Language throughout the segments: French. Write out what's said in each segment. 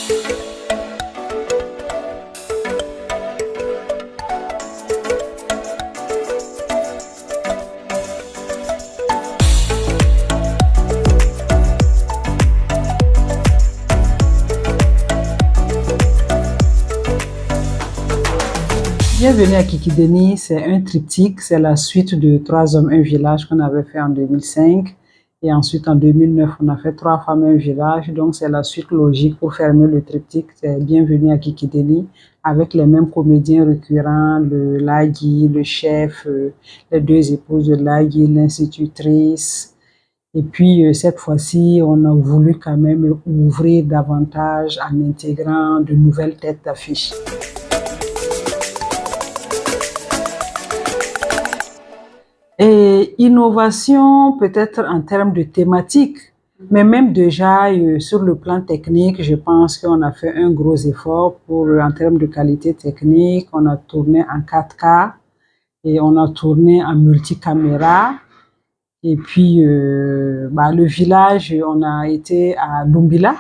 Bienvenue à Kikideni, c'est un triptyque, c'est la suite de 3 hommes, un village qu'on avait fait en 2005. Et ensuite, en 2009, on a fait 3 femmes, un village. Donc, c'est la suite logique pour fermer le triptyque. C'est Bienvenue à Kikideni, avec les mêmes comédiens récurrents, le Lagui, le chef, les 2 épouses de Lagui, l'institutrice. Et puis, cette fois-ci, on a voulu quand même ouvrir davantage en intégrant de nouvelles têtes d'affiche. Et innovation peut-être en termes de thématique, mais même déjà sur le plan technique, je pense qu'on a fait un gros effort en termes de qualité technique. On a tourné en 4K et on a tourné en multicaméra. Et puis, le village, on a été à Lumbila.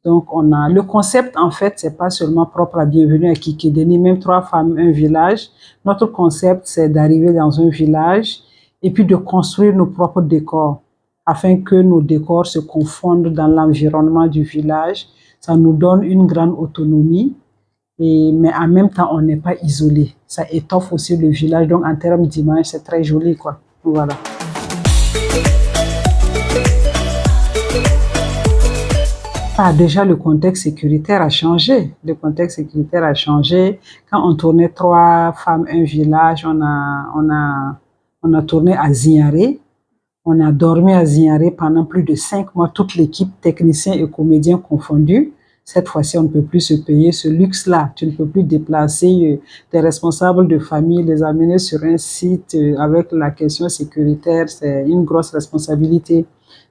Donc, le concept, en fait, c'est pas seulement propre à Bienvenue à Kikideni, même 3 femmes, un village. Notre concept, c'est d'arriver dans un village et puis de construire nos propres décors afin que nos décors se confondent dans l'environnement du village. Ça nous donne une grande autonomie, mais en même temps, on n'est pas isolé. Ça étoffe aussi le village. Donc, en termes d'image, c'est très joli, quoi. Voilà. Déjà, le contexte sécuritaire a changé. Le contexte sécuritaire a changé. Quand on tournait 3 femmes, un village, on a tourné à Zignaré. On a dormi à Zignaré pendant plus de 5 mois, toute l'équipe, techniciens et comédiens confondus. Cette fois-ci, on ne peut plus se payer ce luxe-là. Tu ne peux plus déplacer des responsables de famille, les amener sur un site avec la question sécuritaire. C'est une grosse responsabilité.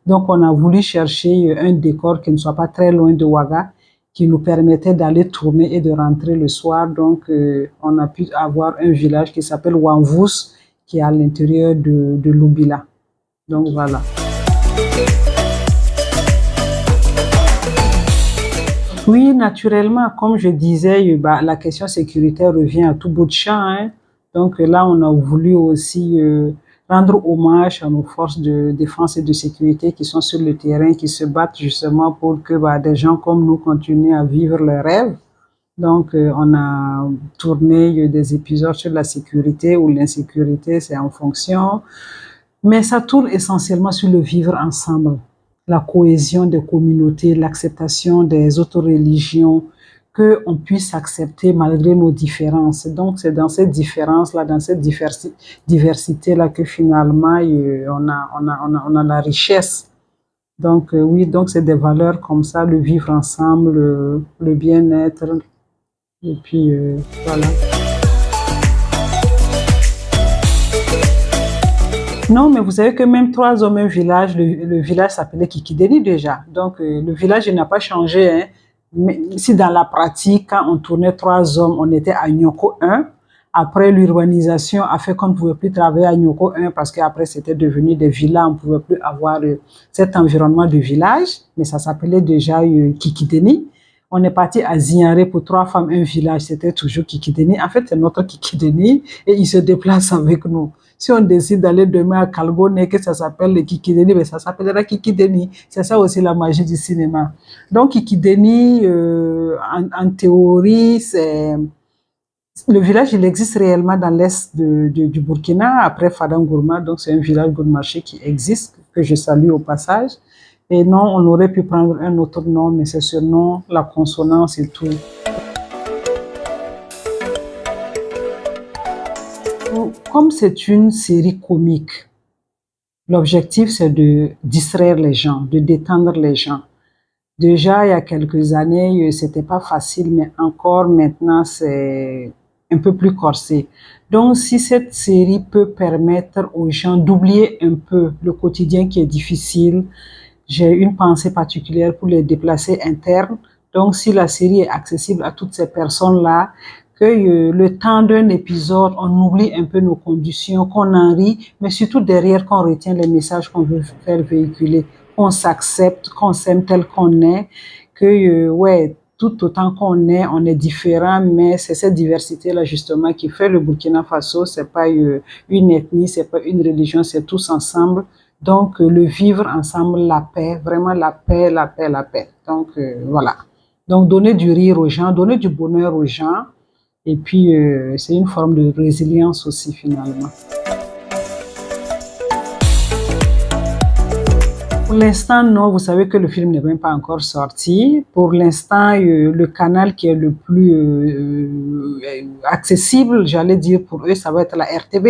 Donc, on a voulu chercher un décor qui ne soit pas très loin de Ouaga, qui nous permettait d'aller tourner et de rentrer le soir. Donc, on a pu avoir un village qui s'appelle Wanvous, qui est à l'intérieur de Lumbila. Donc, voilà. Oui, naturellement, comme je disais, la question sécuritaire revient à tout bout de champ, hein. Donc, là, on a voulu aussi rendre hommage à nos forces de défense et de sécurité qui sont sur le terrain, qui se battent justement pour que des gens comme nous continuent à vivre leurs rêves. Donc, on a tourné des épisodes sur la sécurité ou l'insécurité, c'est en fonction. Mais ça tourne essentiellement sur le vivre ensemble, la cohésion des communautés, l'acceptation des autres religions, qu'on puisse accepter malgré nos différences. Donc, c'est dans cette différence-là, dans cette diversité-là que finalement, on a la richesse. Donc, oui, donc c'est des valeurs comme ça, le vivre ensemble, le bien-être, et puis voilà. Non, mais vous savez que même 3 hommes, un village, le village s'appelait Kikideni déjà. Donc, le village n'a pas changé, hein. Mais si dans la pratique, quand on tournait 3 hommes, on était à Nyoko 1. Après, l'urbanisation a fait qu'on ne pouvait plus travailler à Nyoko 1 parce qu'après, c'était devenu des villas. On ne pouvait plus avoir cet environnement de village, mais ça s'appelait déjà Kikideni. On est parti à Zignaré pour 3 femmes, un village. C'était toujours Kikideni. En fait, c'est notre Kikideni et il se déplace avec nous. Si on décide d'aller demain à Kalgone, que ça s'appelle le Kikideni, mais ça s'appellera Kikideni. C'est ça aussi la magie du cinéma. Donc, Kikideni, en théorie, c'est... Le village, il existe réellement dans l'est du Burkina, après Fadangourma. Donc, c'est un village gourmaché qui existe, que je salue au passage. Et non, on aurait pu prendre un autre nom, mais c'est ce nom, la consonance et tout. Comme c'est une série comique, l'objectif c'est de distraire les gens, de détendre les gens. Déjà, il y a quelques années, c'était pas facile, mais encore maintenant, c'est un peu plus corsé. Donc, si cette série peut permettre aux gens d'oublier un peu le quotidien qui est difficile, j'ai une pensée particulière pour les déplacés internes. Donc, si la série est accessible à toutes ces personnes-là, que le temps d'un épisode, on oublie un peu nos conditions, qu'on en rit, mais surtout derrière qu'on retient les messages qu'on veut faire véhiculer, qu'on s'accepte, qu'on s'aime tel qu'on est, que tout autant qu'on est, on est différent, mais c'est cette diversité-là justement qui fait le Burkina Faso. C'est pas une ethnie, c'est pas une religion, c'est tous ensemble. Donc, le vivre ensemble, la paix, vraiment la paix, la paix, la paix. Donc, voilà. Donc, donner du rire aux gens, donner du bonheur aux gens. Et puis, c'est une forme de résilience aussi, finalement. Pour l'instant, non, vous savez que le film n'est même pas encore sorti. Pour l'instant, le canal qui est le plus accessible, j'allais dire pour eux, ça va être la RTB.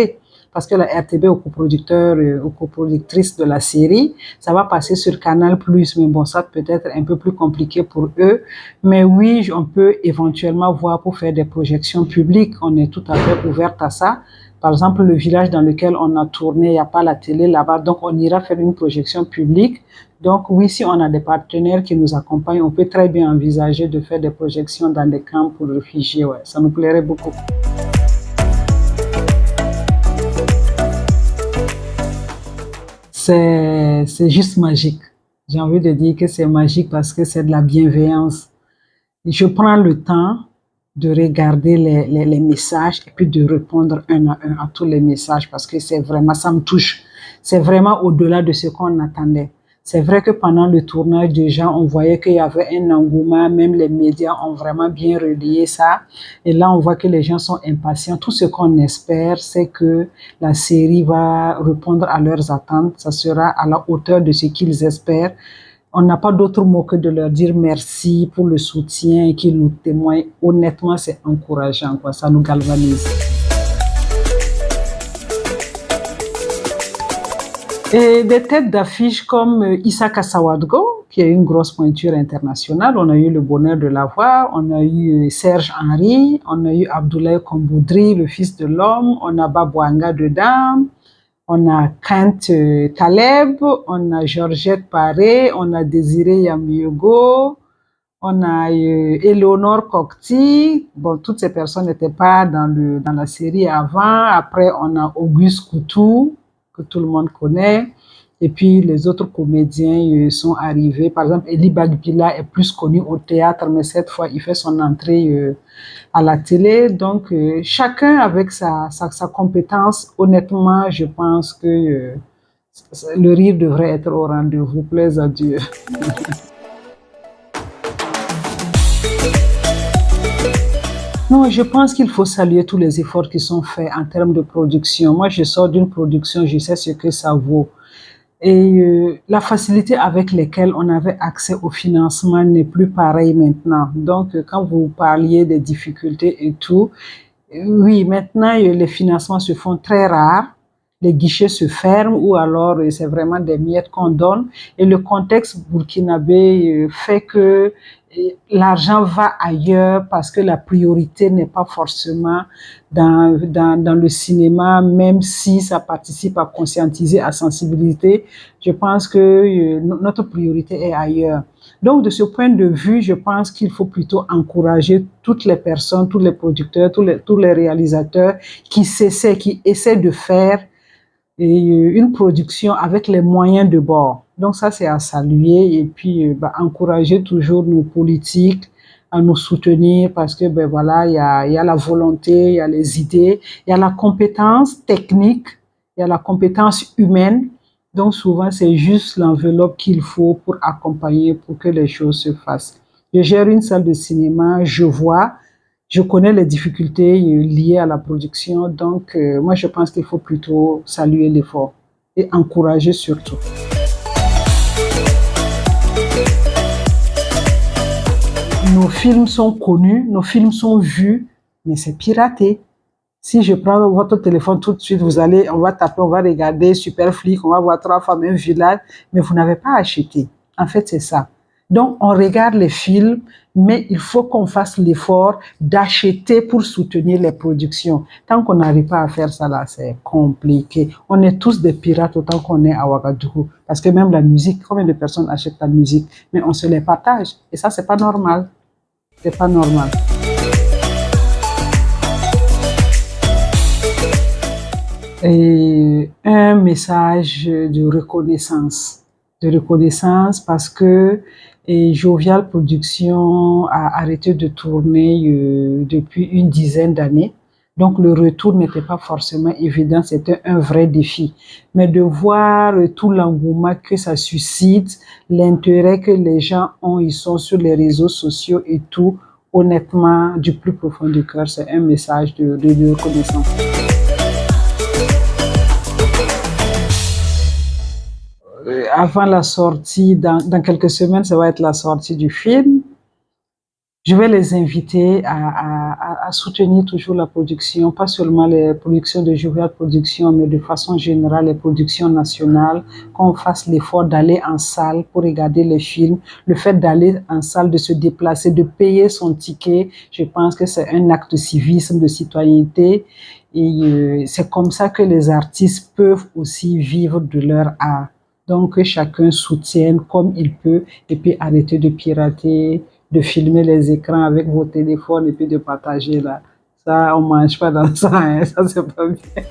Parce que la RTB est coproducteur ou coproductrice de la série, ça va passer sur Canal+, mais bon, ça peut être un peu plus compliqué pour eux. Mais oui, on peut éventuellement voir pour faire des projections publiques, on est tout à fait ouverte à ça. Par exemple, le village dans lequel on a tourné, il n'y a pas la télé là-bas, donc on ira faire une projection publique. Donc oui, si on a des partenaires qui nous accompagnent, on peut très bien envisager de faire des projections dans des camps pour réfugiés. Ouais, ça nous plairait beaucoup. C'est juste magique. J'ai envie de dire que c'est magique parce que c'est de la bienveillance. Je prends le temps de regarder les messages et puis de répondre un à tous les messages parce que c'est vraiment, ça me touche. C'est vraiment au-delà de ce qu'on attendait. C'est vrai que pendant le tournage, déjà, on voyait qu'il y avait un engouement, même les médias ont vraiment bien relayé ça. Et là, on voit que les gens sont impatients. Tout ce qu'on espère, c'est que la série va répondre à leurs attentes. Ça sera à la hauteur de ce qu'ils espèrent. On n'a pas d'autre mot que de leur dire merci pour le soutien et qu'ils nous témoignent. Honnêtement, c'est encourageant, quoi. Ça nous galvanise. Et des têtes d'affiche comme Issa Kassawadgo, qui est une grosse pointure internationale, on a eu le bonheur de la voir, on a eu Serge Henry, on a eu Abdoulaye Komboudri, le fils de l'homme, on a Babouanga dedans, on a Kent Taleb, on a Georgette Paré, on a Désiré Yamiogo, on a Eleonore Kokti. Bon, toutes ces personnes n'étaient pas dans la série avant. Après, on a Auguste Coutou, que tout le monde connaît. Et puis, les autres comédiens sont arrivés. Par exemple, Eli Bagbila est plus connu au théâtre, mais cette fois, il fait son entrée à la télé. Donc, chacun avec sa compétence. Honnêtement, je pense que le rire devrait être au rendez-vous. Plaise à Dieu. Non, je pense qu'il faut saluer tous les efforts qui sont faits en termes de production. Moi, je sors d'une production, je sais ce que ça vaut. Et la facilité avec laquelle on avait accès au financement n'est plus pareil maintenant. Donc, quand vous parliez des difficultés et tout, oui, maintenant, les financements se font très rares. Les guichets se ferment ou alors c'est vraiment des miettes qu'on donne. Et le contexte burkinabé fait que l'argent va ailleurs parce que la priorité n'est pas forcément dans le cinéma, même si ça participe à conscientiser, à sensibiliser. Je pense que notre priorité est ailleurs. Donc, de ce point de vue, je pense qu'il faut plutôt encourager toutes les personnes, tous les producteurs, tous les réalisateurs qui essaient de faire une production avec les moyens de bord. Donc ça, c'est à saluer et puis encourager toujours nos politiques à nous soutenir parce que voilà, il y a la volonté, il y a les idées, il y a la compétence technique, il y a la compétence humaine. Donc souvent, c'est juste l'enveloppe qu'il faut pour accompagner, pour que les choses se fassent. Je gère une salle de cinéma, je connais les difficultés liées à la production, donc moi je pense qu'il faut plutôt saluer l'effort et encourager surtout. Nos films sont connus, nos films sont vus, mais c'est piraté. Si je prends votre téléphone tout de suite, on va taper, on va regarder Superflic, on va voir 3 femmes, un village, mais vous n'avez pas acheté. En fait, c'est ça. Donc, on regarde les films, mais il faut qu'on fasse l'effort d'acheter pour soutenir les productions. Tant qu'on n'arrive pas à faire ça, là, c'est compliqué. On est tous des pirates autant qu'on est à Ouagadougou. Parce que même la musique, combien de personnes achètent la musique? Mais on se les partage. Et ça, c'est pas normal. C'est pas normal. Et un message de reconnaissance parce que Et Jovial Production a arrêté de tourner depuis une dizaine d'années. Donc le retour n'était pas forcément évident, c'était un vrai défi. Mais de voir tout l'engouement que ça suscite, l'intérêt que les gens ont, ils sont sur les réseaux sociaux et tout, honnêtement, du plus profond du cœur, c'est un message de reconnaissance. Avant la sortie, dans quelques semaines, ça va être la sortie du film. Je vais les inviter à soutenir toujours la production, pas seulement les productions de Jovial Production, mais de façon générale les productions nationales, qu'on fasse l'effort d'aller en salle pour regarder les films. Le fait d'aller en salle, de se déplacer, de payer son ticket, je pense que c'est un acte de civisme, de citoyenneté. Et c'est comme ça que les artistes peuvent aussi vivre de leur art. Donc que chacun soutienne comme il peut et puis arrêter de pirater, de filmer les écrans avec vos téléphones et puis de partager là. Ça, on mange pas dans ça, hein. Ça c'est pas bien.